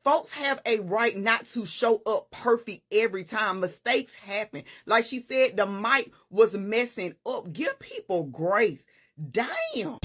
Folks have a right not to show up perfect every time. Mistakes happen. Like she said, the mic was messing up. Give people grace. Damn.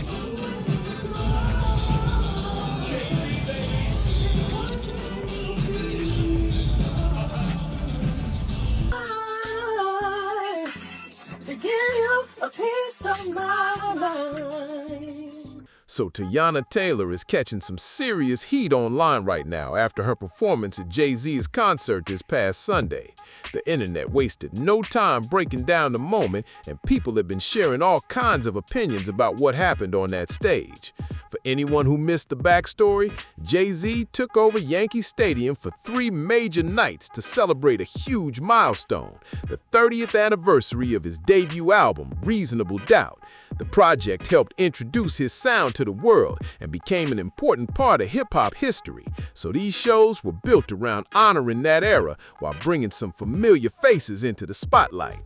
To give you a piece of my mind. So Teyana Taylor is catching some serious heat online right now after her performance at Jay-Z's concert this past Sunday. The internet wasted no time breaking down the moment, and people have been sharing all kinds of opinions about what happened on that stage. For anyone who missed the backstory, Jay-Z took over Yankee Stadium for 3 major nights to celebrate a huge milestone, the 30th anniversary of his debut album, Reasonable Doubt. The project helped introduce his sound to the world and became an important part of hip-hop history, so these shows were built around honoring that era while bringing some familiar faces into the spotlight.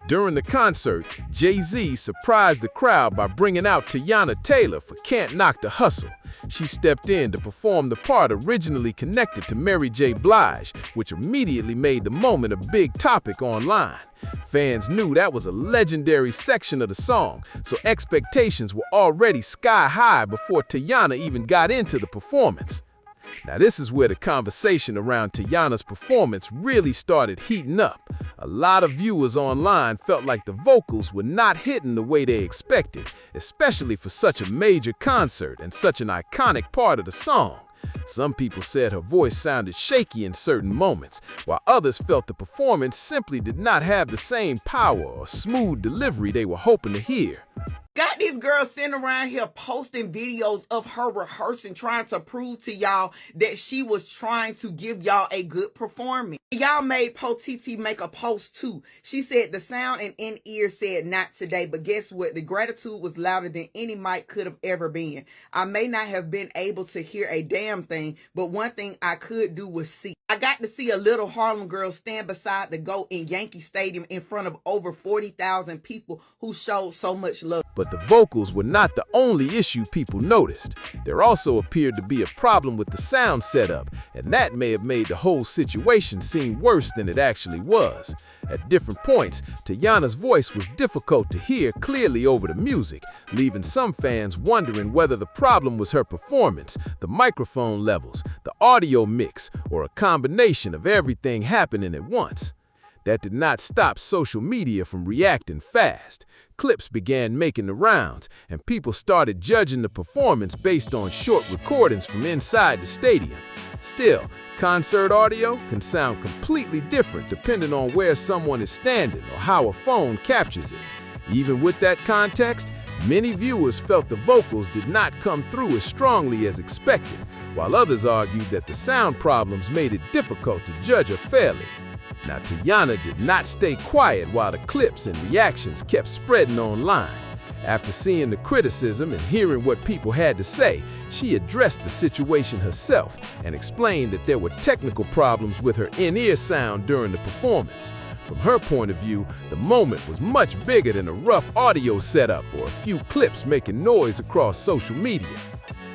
During the concert, Jay-Z surprised the crowd by bringing out Teyana Taylor for Can't Knock the Hustle. She stepped in to perform the part originally connected to Mary J. Blige, which immediately made the moment a big topic online. Fans knew that was a legendary section of the song, so expectations were already sky high before Teyana even got into the performance. Now this is where the conversation around Teyana's performance really started heating up. A lot of viewers online felt like the vocals were not hitting the way they expected, especially for such a major concert and such an iconic part of the song. Some people said her voice sounded shaky in certain moments, while others felt the performance simply did not have the same power or smooth delivery they were hoping to hear. Got this girl sitting around here posting videos of her rehearsing, trying to prove to y'all that she was trying to give y'all a good performance. Y'all made Po TT make a post too. She said the sound and in-ear said not today, but guess what? The gratitude was louder than any mic could have ever been. I may not have been able to hear a damn thing, but one thing I could do was see. I got to see a little Harlem girl stand beside the GOAT in Yankee Stadium in front of over 40,000 people who showed so much love. But the vocals were not the only issue people noticed. There also appeared to be a problem with the sound setup, and that may have made the whole situation seem worse than it actually was. At different points, Teyana's voice was difficult to hear clearly over the music, leaving some fans wondering whether the problem was her performance, the microphone levels, the audio mix, or a combination of everything happening at once. That did not stop social media from reacting fast. Clips began making the rounds, and people started judging the performance based on short recordings from inside the stadium. Still, concert audio can sound completely different depending on where someone is standing or how a phone captures it. Even with that context, many viewers felt the vocals did not come through as strongly as expected, while others argued that the sound problems made it difficult to judge her fairly. Now, Teyana did not stay quiet while the clips and reactions kept spreading online. After seeing the criticism and hearing what people had to say, she addressed the situation herself and explained that there were technical problems with her in-ear sound during the performance. From her point of view, the moment was much bigger than a rough audio setup or a few clips making noise across social media.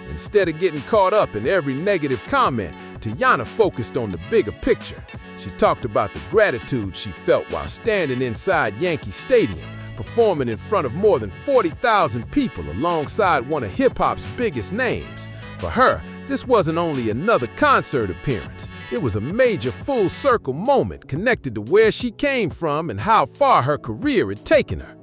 Instead of getting caught up in every negative comment, Teyana focused on the bigger picture. She talked about the gratitude she felt while standing inside Yankee Stadium, performing in front of more than 40,000 people alongside one of hip-hop's biggest names. For her, this wasn't only another concert appearance. It was a major full-circle moment connected to where she came from and how far her career had taken her.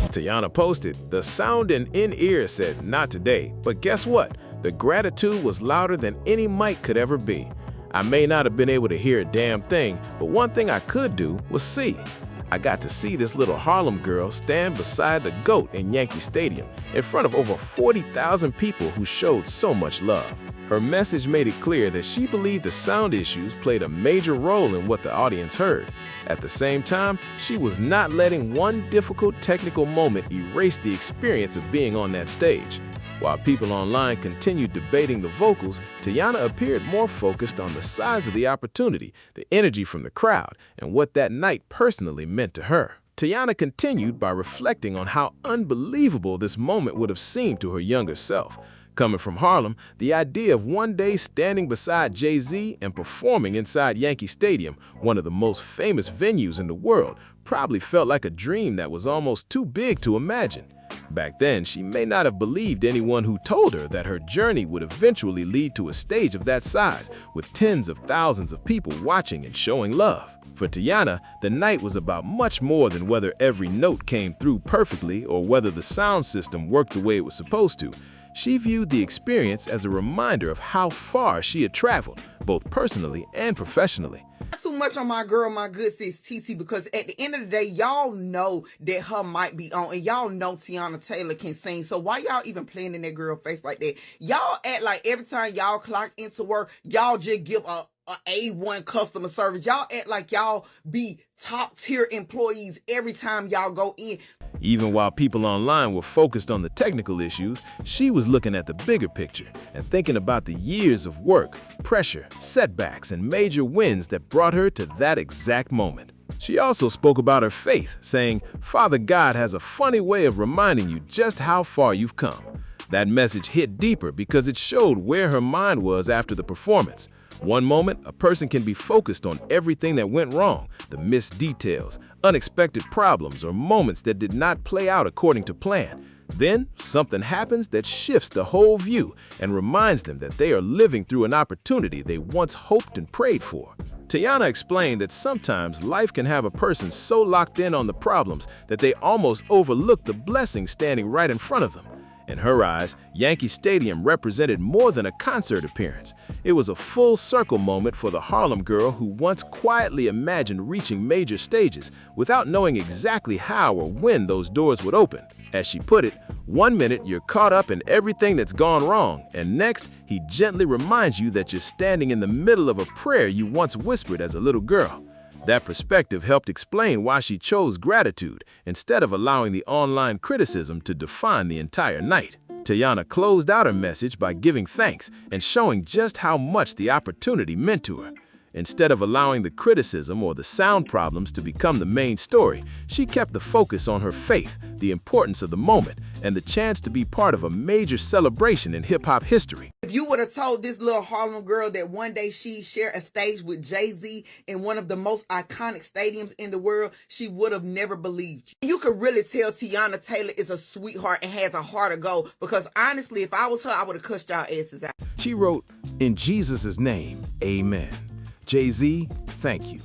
Teyana posted, "The sound and in-ear said not today, but guess what? The gratitude was louder than any mic could ever be. I may not have been able to hear a damn thing, but one thing I could do was see. I got to see this little Harlem girl stand beside the GOAT in Yankee Stadium in front of over 40,000 people who showed so much love." Her message made it clear that she believed the sound issues played a major role in what the audience heard. At the same time, she was not letting one difficult technical moment erase the experience of being on that stage. While people online continued debating the vocals, Teyana appeared more focused on the size of the opportunity, the energy from the crowd, and what that night personally meant to her. Teyana continued by reflecting on how unbelievable this moment would have seemed to her younger self. Coming from Harlem, the idea of one day standing beside Jay-Z and performing inside Yankee Stadium, one of the most famous venues in the world, probably felt like a dream that was almost too big to imagine. Back then, she may not have believed anyone who told her that her journey would eventually lead to a stage of that size, with tens of thousands of people watching and showing love. For Teyana, the night was about much more than whether every note came through perfectly or whether the sound system worked the way it was supposed to. She viewed the experience as a reminder of how far she had traveled, both personally and professionally. Not too much on my girl, my good sis TT, because at the end of the day, y'all know that her mic be on, and y'all know Teyana Taylor can sing. So why y'all even playing in that girl face like that? Y'all act like every time y'all clock into work, y'all just give a A1 customer service. Y'all act like y'all be top tier employees every time y'all go in. Even while people online were focused on the technical issues, she was looking at the bigger picture and thinking about the years of work, pressure, setbacks, and major wins that brought her to that exact moment. She also spoke about her faith, saying, "Father God has a funny way of reminding you just how far you've come." That message hit deeper because it showed where her mind was after the performance. One moment, a person can be focused on everything that went wrong, the missed details, unexpected problems, or moments that did not play out according to plan. Then, something happens that shifts the whole view and reminds them that they are living through an opportunity they once hoped and prayed for. Teyana explained that sometimes life can have a person so locked in on the problems that they almost overlook the blessings standing right in front of them. In her eyes, Yankee Stadium represented more than a concert appearance. It was a full-circle moment for the Harlem girl who once quietly imagined reaching major stages without knowing exactly how or when those doors would open. As she put it, one minute you're caught up in everything that's gone wrong, and next, he gently reminds you that you're standing in the middle of a prayer you once whispered as a little girl. That perspective helped explain why she chose gratitude instead of allowing the online criticism to define the entire night. Teyana closed out her message by giving thanks and showing just how much the opportunity meant to her. Instead of allowing the criticism or the sound problems to become the main story, she kept the focus on her faith, the importance of the moment, and the chance to be part of a major celebration in hip-hop history. If you would have told this little Harlem girl that one day she'd share a stage with Jay-Z in one of the most iconic stadiums in the world, she would have never believed you. You could really tell Teyana Taylor is a sweetheart and has a heart of gold, because honestly, if I was her, I would have cussed y'all asses out. She wrote, "In Jesus' name, amen. Jay-Z, thank you.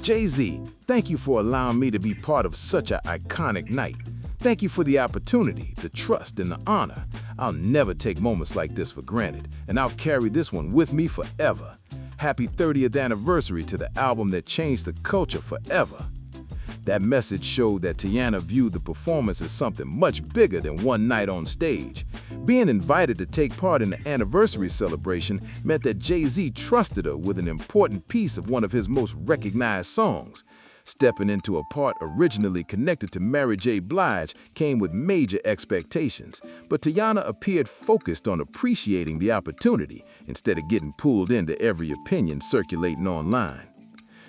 Jay-Z, thank you for allowing me to be part of such an iconic night. Thank you for the opportunity, the trust, and the honor. I'll never take moments like this for granted, and I'll carry this one with me forever. Happy 30th anniversary to the album that changed the culture forever." That message showed that Teyana viewed the performance as something much bigger than one night on stage. Being invited to take part in the anniversary celebration meant that Jay-Z trusted her with an important piece of one of his most recognized songs. Stepping into a part originally connected to Mary J. Blige came with major expectations, but Teyana appeared focused on appreciating the opportunity instead of getting pulled into every opinion circulating online.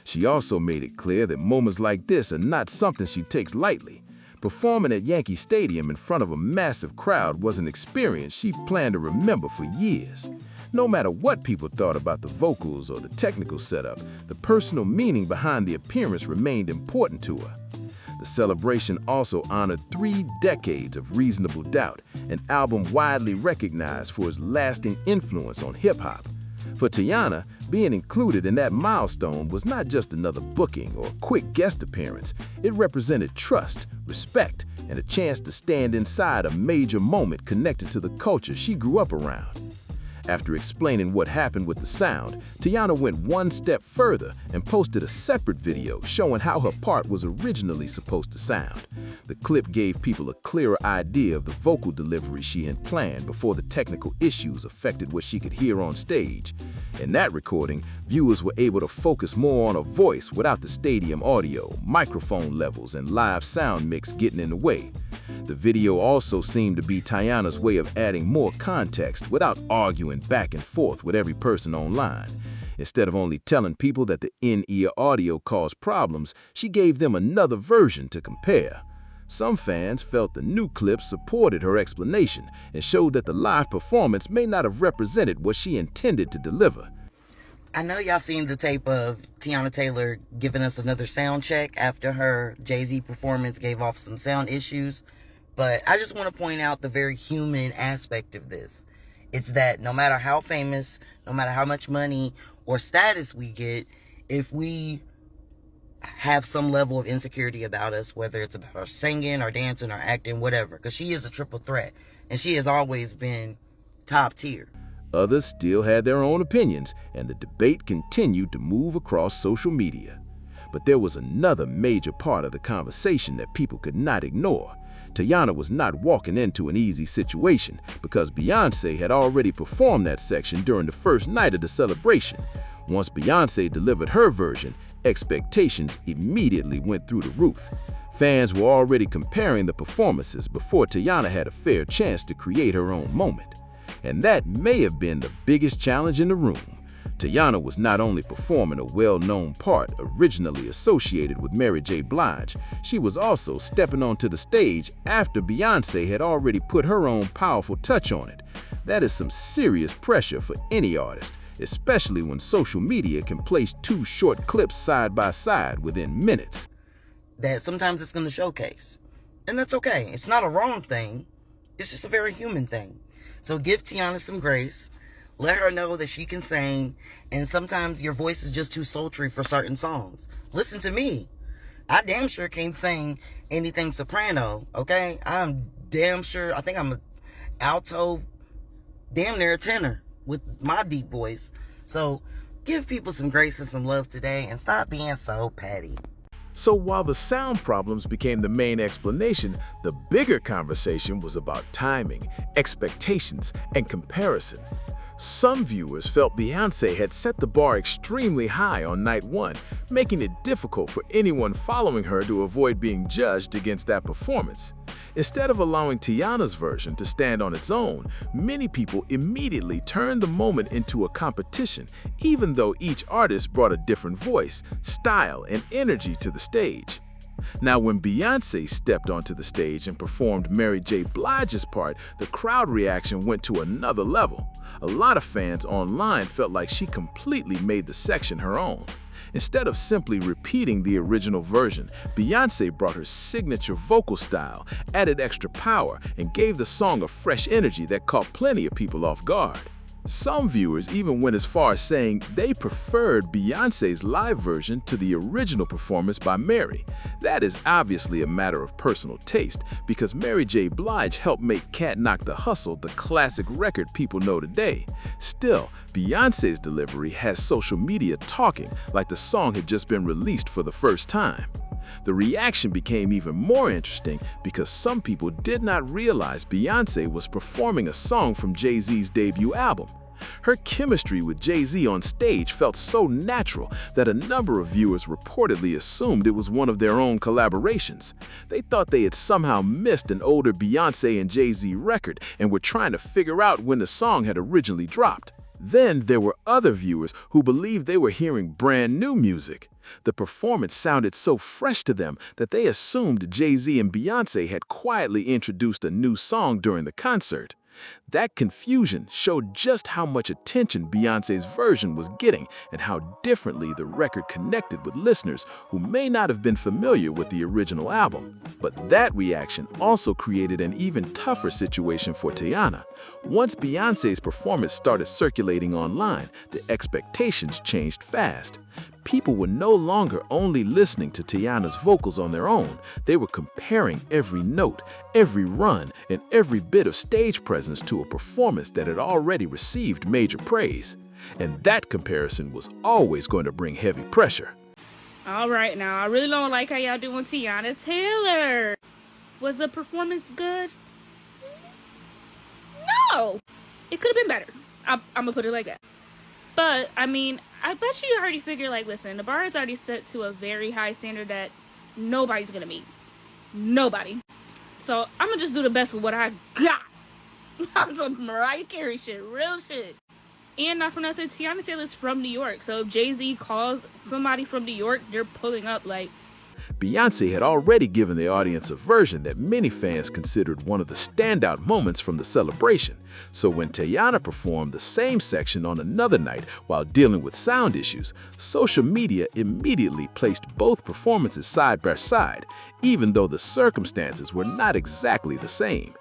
She also made it clear that moments like this are not something she takes lightly. Performing at Yankee Stadium in front of a massive crowd was an experience she planned to remember for years. No matter what people thought about the vocals or the technical setup, the personal meaning behind the appearance remained important to her. The celebration also honored 3 decades of Reasonable Doubt, an album widely recognized for its lasting influence on hip-hop. For Teyana, being included in that milestone was not just another booking or quick guest appearance. It represented trust, respect, and a chance to stand inside a major moment connected to the culture she grew up around. After explaining what happened with the sound, Teyana went one step further and posted a separate video showing how her part was originally supposed to sound. The clip gave people a clearer idea of the vocal delivery she had planned before the technical issues affected what she could hear on stage. In that recording, viewers were able to focus more on her voice without the stadium audio, microphone levels, and live sound mix getting in the way. The video also seemed to be Teyana's way of adding more context without arguing back and forth with every person online. Instead of only telling people that the in-ear audio caused problems, she gave them another version to compare. Some fans felt the new clip supported her explanation and showed that the live performance may not have represented what she intended to deliver. I know y'all seen the tape of Teyana Taylor giving us another sound check after her Jay-Z performance gave off some sound issues, but I just want to point out the very human aspect of this. It's that no matter how famous, no matter how much money or status we get, if we have some level of insecurity about us, whether it's about our singing, our dancing, our acting, whatever, because she is a triple threat, and she has always been top tier. Others still had their own opinions, and the debate continued to move across social media. But there was another major part of the conversation that people could not ignore. Teyana was not walking into an easy situation because Beyoncé had already performed that section during the first night of the celebration. Once Beyoncé delivered her version, expectations immediately went through the roof. Fans were already comparing the performances before Teyana had a fair chance to create her own moment. And that may have been the biggest challenge in the room. Teyana was not only performing a well-known part originally associated with Mary J. Blige, she was also stepping onto the stage after Beyoncé had already put her own powerful touch on it. That is some serious pressure for any artist, especially when social media can place two short clips side by side within minutes. That sometimes it's going to showcase. And that's okay. It's not a wrong thing. It's just a very human thing. So give Teyana some grace. Let her know that she can sing. And sometimes your voice is just too sultry for certain songs. Listen to me. I damn sure can't sing anything soprano, okay? I'm damn sure. I think I'm an alto, damn near a tenor with my deep voice. So give people some grace and some love today and stop being so petty. So while the sound problems became the main explanation, the bigger conversation was about timing, expectations, and comparison. Some viewers felt Beyoncé had set the bar extremely high on night one, making it difficult for anyone following her to avoid being judged against that performance. Instead of allowing Teyana's version to stand on its own, many people immediately turned the moment into a competition, even though each artist brought a different voice, style, and energy to the stage. Now, when Beyoncé stepped onto the stage and performed Mary J. Blige's part, the crowd reaction went to another level. A lot of fans online felt like she completely made the section her own. Instead of simply repeating the original version, Beyoncé brought her signature vocal style, added extra power, and gave the song a fresh energy that caught plenty of people off guard. Some viewers even went as far as saying they preferred Beyoncé's live version to the original performance by Mary. That is obviously a matter of personal taste, because Mary J. Blige helped make Can't Knock the Hustle the classic record people know today. Still, Beyoncé's delivery has social media talking like the song had just been released for the first time. The reaction became even more interesting because some people did not realize Beyoncé was performing a song from Jay-Z's debut album. Her chemistry with Jay-Z on stage felt so natural that a number of viewers reportedly assumed it was one of their own collaborations. They thought they had somehow missed an older Beyoncé and Jay-Z record and were trying to figure out when the song had originally dropped. Then there were other viewers who believed they were hearing brand new music. The performance sounded so fresh to them that they assumed Jay-Z and Beyoncé had quietly introduced a new song during the concert. That confusion showed just how much attention Beyoncé's version was getting and how differently the record connected with listeners who may not have been familiar with the original album. But that reaction also created an even tougher situation for Teyana. Once Beyoncé's performance started circulating online, the expectations changed fast. People were no longer only listening to Teyana's vocals on their own, they were comparing every note, every run, and every bit of stage presence to a performance that had already received major praise. And that comparison was always going to bring heavy pressure. All right, now, I really don't like how y'all doing Teyana Taylor. Was the performance good? No! It could have been better. I'm gonna put it like that. But, I mean, I bet you already figured, like, listen, the bar is already set to a very high standard that nobody's gonna meet. Nobody. So, I'm gonna just do the best with what I got. I'm some Mariah Carey shit, real shit. And not for nothing, Teyana Taylor's from New York. So if Jay-Z calls somebody from New York, they're pulling up like... Beyoncé had already given the audience a version that many fans considered one of the standout moments from the celebration. So when Teyana performed the same section on another night while dealing with sound issues, social media immediately placed both performances side by side, even though the circumstances were not exactly the same.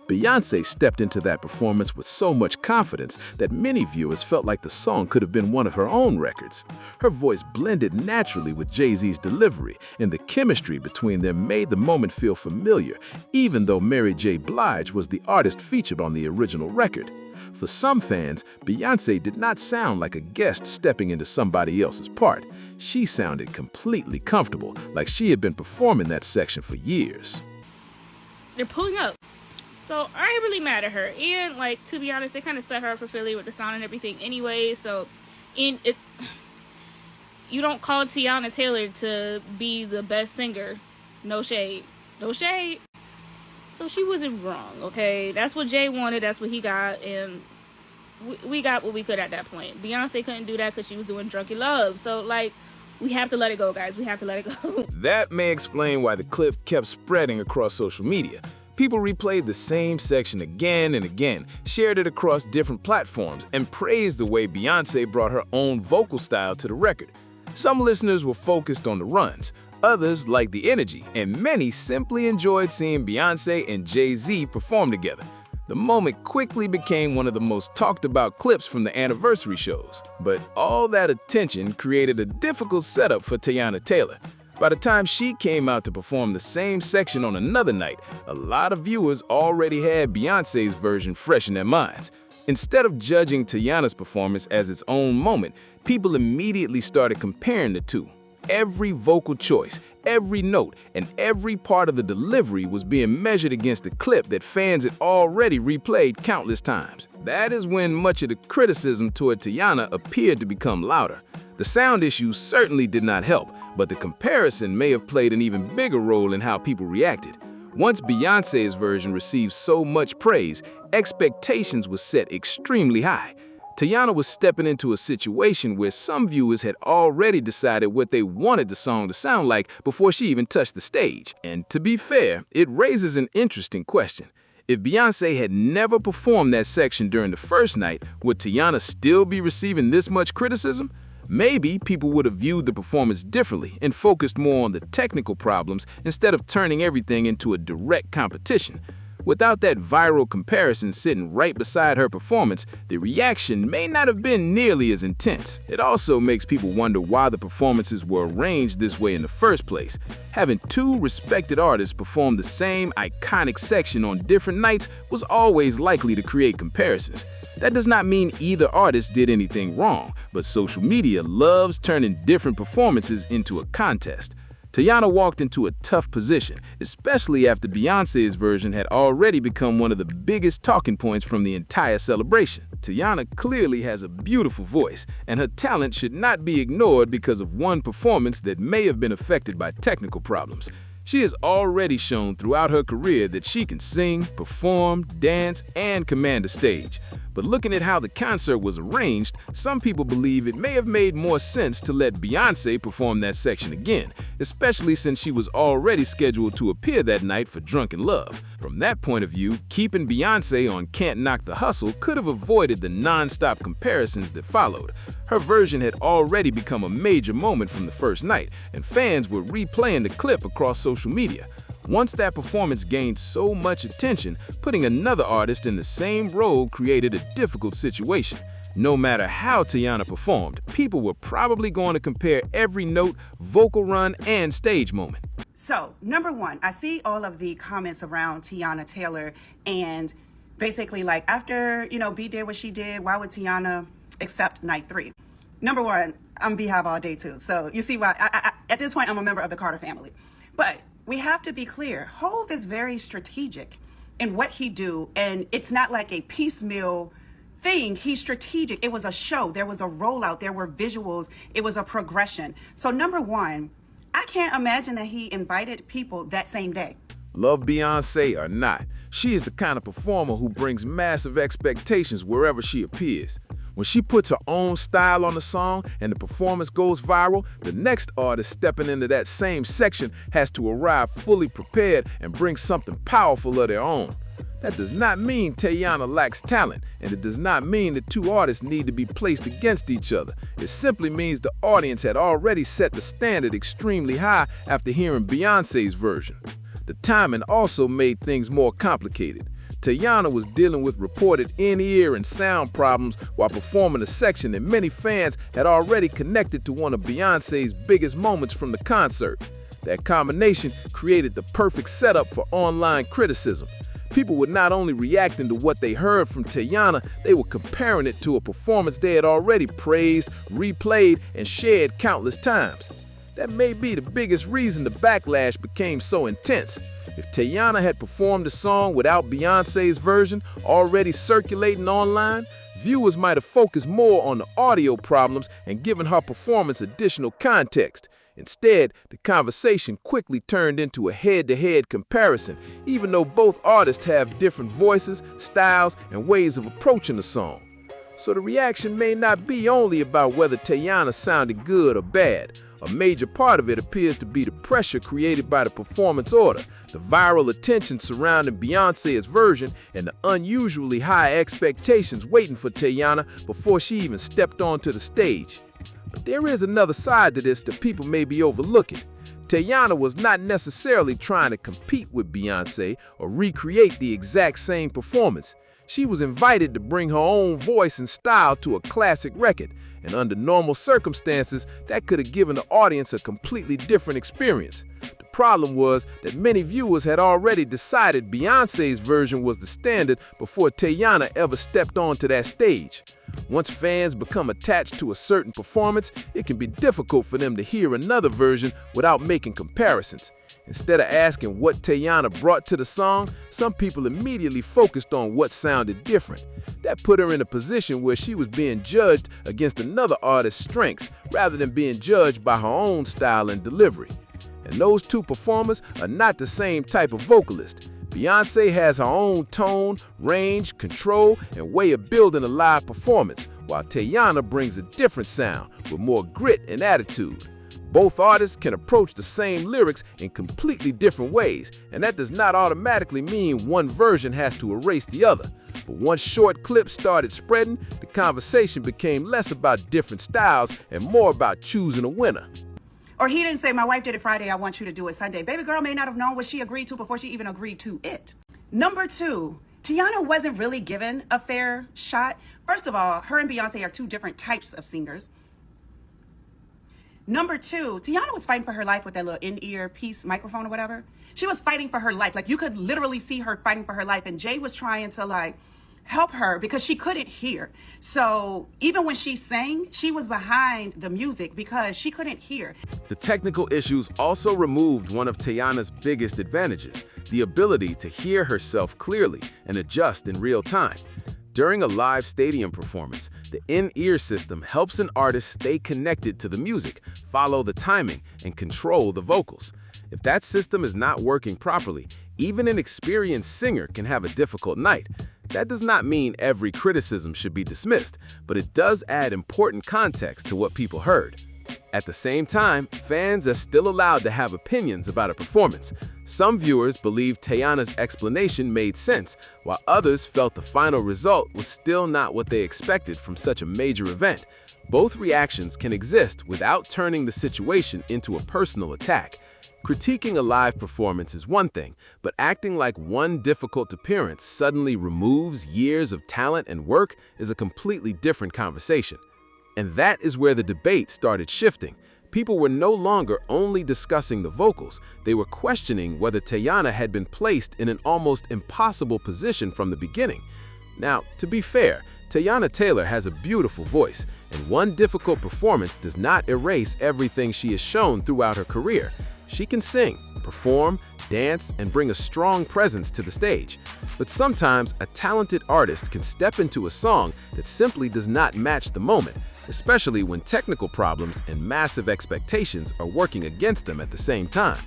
Beyoncé stepped into that performance with so much confidence that many viewers felt like the song could have been one of her own records. Her voice blended naturally with Jay-Z's delivery, and the chemistry between them made the moment feel familiar, even though Mary J. Blige was the artist featured on the original record. For some fans, Beyoncé did not sound like a guest stepping into somebody else's part. She sounded completely comfortable, like she had been performing that section for years. They're pulling up. So I ain't really mad at her. And, like, to be honest, they kind of set her up for Philly with the sound and everything anyway. So, you don't call Teyana Taylor to be the best singer. No shade. No shade. So she wasn't wrong, okay? That's what Jay wanted. That's what he got. And we got what we could at that point. Beyonce couldn't do that because she was doing Drunken Love. So, like, we have to let it go, guys. We have to let it go. That may explain why the clip kept spreading across social media. People replayed the same section again and again, shared it across different platforms, and praised the way Beyoncé brought her own vocal style to the record. Some listeners were focused on the runs, others liked the energy, and many simply enjoyed seeing Beyoncé and Jay-Z perform together. The moment quickly became one of the most talked about clips from the anniversary shows. But all that attention created a difficult setup for Teyana Taylor. By the time she came out to perform the same section on another night, a lot of viewers already had Beyoncé's version fresh in their minds. Instead of judging Teyana's performance as its own moment, people immediately started comparing the two. Every vocal choice, every note, and every part of the delivery was being measured against the clip that fans had already replayed countless times. That is when much of the criticism toward Teyana appeared to become louder. The sound issues certainly did not help, but the comparison may have played an even bigger role in how people reacted. Once Beyoncé's version received so much praise, expectations were set extremely high. Teyana was stepping into a situation where some viewers had already decided what they wanted the song to sound like before she even touched the stage. And to be fair, it raises an interesting question. If Beyoncé had never performed that section during the first night, would Teyana still be receiving this much criticism? Maybe people would have viewed the performance differently and focused more on the technical problems instead of turning everything into a direct competition. Without that viral comparison sitting right beside her performance, the reaction may not have been nearly as intense. It also makes people wonder why the performances were arranged this way in the first place. Having two respected artists perform the same iconic section on different nights was always likely to create comparisons. That does not mean either artist did anything wrong, but social media loves turning different performances into a contest. Teyana walked into a tough position, especially after Beyoncé's version had already become one of the biggest talking points from the entire celebration. Teyana clearly has a beautiful voice, and her talent should not be ignored because of one performance that may have been affected by technical problems. She has already shown throughout her career that she can sing, perform, dance, and command a stage. But looking at how the concert was arranged, some people believe it may have made more sense to let Beyoncé perform that section again, especially since she was already scheduled to appear that night for Drunken Love. From that point of view, keeping Beyoncé on Can't Knock the Hustle could have avoided the non-stop comparisons that followed. Her version had already become a major moment from the first night, and fans were replaying the clip across social media. Once that performance gained so much attention, putting another artist in the same role created a difficult situation. No matter how Teyana performed, people were probably going to compare every note, vocal run, and stage moment. So, number one, I see all of the comments around Teyana Taylor and basically like after, B did what she did, why would Teyana accept night 3? Number one, I'm Beehive all day too. So you see why at this point I'm a member of the Carter family. But we have to be clear. Hove is very strategic in what he do, and it's not like a piecemeal thing. He's strategic. It was a show. There was a rollout. There were visuals. It was a progression. So number one, I can't imagine that he invited people that same day. Love Beyonce or not, she is the kind of performer who brings massive expectations wherever she appears. When she puts her own style on the song and the performance goes viral, the next artist stepping into that same section has to arrive fully prepared and bring something powerful of their own. That does not mean Teyana lacks talent, and it does not mean the two artists need to be placed against each other. It simply means the audience had already set the standard extremely high after hearing Beyonce's version. The timing also made things more complicated. Teyana was dealing with reported in-ear and sound problems while performing a section that many fans had already connected to one of Beyonce's biggest moments from the concert. That combination created the perfect setup for online criticism. People were not only reacting to what they heard from Teyana, they were comparing it to a performance they had already praised, replayed, and shared countless times. That may be the biggest reason the backlash became so intense. If Teyana had performed the song without Beyonce's version already circulating online, viewers might have focused more on the audio problems and given her performance additional context. Instead, the conversation quickly turned into a head-to-head comparison, even though both artists have different voices, styles, and ways of approaching the song. So the reaction may not be only about whether Teyana sounded good or bad. A major part of it appears to be the pressure created by the performance order, the viral attention surrounding Beyonce's version, and the unusually high expectations waiting for Teyana before she even stepped onto the stage. But there is another side to this that people may be overlooking. Teyana was not necessarily trying to compete with Beyonce or recreate the exact same performance. She was invited to bring her own voice and style to a classic record, and under normal circumstances, that could have given the audience a completely different experience. The problem was that many viewers had already decided Beyonce's version was the standard before Teyana ever stepped onto that stage. Once fans become attached to a certain performance, it can be difficult for them to hear another version without making comparisons. Instead of asking what Teyana brought to the song, some people immediately focused on what sounded different. That put her in a position where she was being judged against another artist's strengths rather than being judged by her own style and delivery. And those two performers are not the same type of vocalist. Beyonce has her own tone, range, control, and way of building a live performance, while Teyana brings a different sound with more grit and attitude. Both artists can approach the same lyrics in completely different ways, and that does not automatically mean one version has to erase the other. But once short clips started spreading, the conversation became less about different styles and more about choosing a winner. Or he didn't say, my wife did it Friday, I want you to do it Sunday. Baby girl may not have known what she agreed to before she even agreed to it. Number two, Teyana wasn't really given a fair shot. First of all, her and Beyonce are two different types of singers. Number two, Teyana was fighting for her life with that little in-ear piece microphone or whatever. She was fighting for her life. Like, you could literally see her fighting for her life. And Jay was trying to help her because she couldn't hear. So even when she sang, she was behind the music because she couldn't hear. The technical issues also removed one of Teyana's biggest advantages, the ability to hear herself clearly and adjust in real time. During a live stadium performance, the in-ear system helps an artist stay connected to the music, follow the timing, and control the vocals. If that system is not working properly, even an experienced singer can have a difficult night. That does not mean every criticism should be dismissed, but it does add important context to what people heard. At the same time, fans are still allowed to have opinions about a performance. Some viewers believed Teyana's explanation made sense, while others felt the final result was still not what they expected from such a major event. Both reactions can exist without turning the situation into a personal attack. Critiquing a live performance is one thing, but acting like one difficult appearance suddenly removes years of talent and work is a completely different conversation. And that is where the debate started shifting. People were no longer only discussing the vocals, they were questioning whether Teyana had been placed in an almost impossible position from the beginning. Now, to be fair, Teyana Taylor has a beautiful voice, and one difficult performance does not erase everything she has shown throughout her career. She can sing, perform, dance, and bring a strong presence to the stage. But sometimes a talented artist can step into a song that simply does not match the moment, especially when technical problems and massive expectations are working against them at the same time.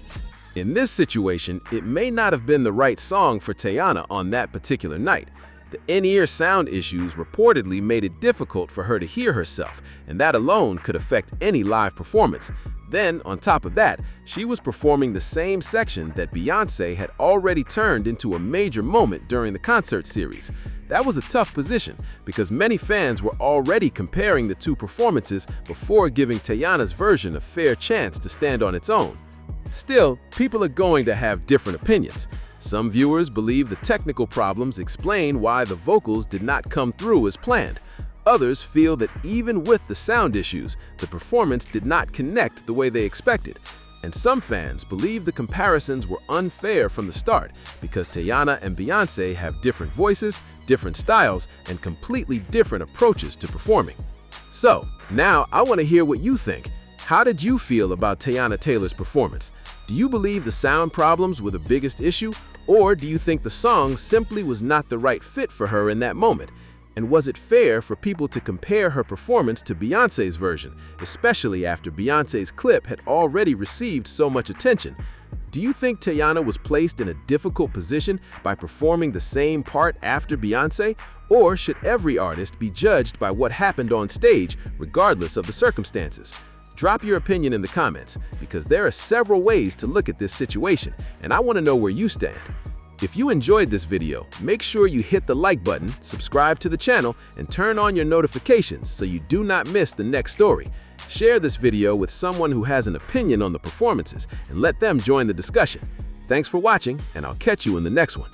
In this situation, it may not have been the right song for Teyana on that particular night. The in-ear sound issues reportedly made it difficult for her to hear herself, and that alone could affect any live performance. Then, on top of that, she was performing the same section that Beyoncé had already turned into a major moment during the concert series. That was a tough position because many fans were already comparing the two performances before giving Teyana's version a fair chance to stand on its own. Still, people are going to have different opinions. Some viewers believe the technical problems explain why the vocals did not come through as planned. Others feel that even with the sound issues, the performance did not connect the way they expected. And some fans believe the comparisons were unfair from the start because Teyana and Beyoncé have different voices, different styles, and completely different approaches to performing. So, now I want to hear what you think. How did you feel about Teyana Taylor's performance? Do you believe the sound problems were the biggest issue, or do you think the song simply was not the right fit for her in that moment? And was it fair for people to compare her performance to Beyoncé's version, especially after Beyoncé's clip had already received so much attention? Do you think Teyana was placed in a difficult position by performing the same part after Beyoncé, or should every artist be judged by what happened on stage, regardless of the circumstances? Drop your opinion in the comments, because there are several ways to look at this situation, and I want to know where you stand. If you enjoyed this video, make sure you hit the like button, subscribe to the channel, and turn on your notifications so you do not miss the next story. Share this video with someone who has an opinion on the performances and let them join the discussion. Thanks for watching, and I'll catch you in the next one.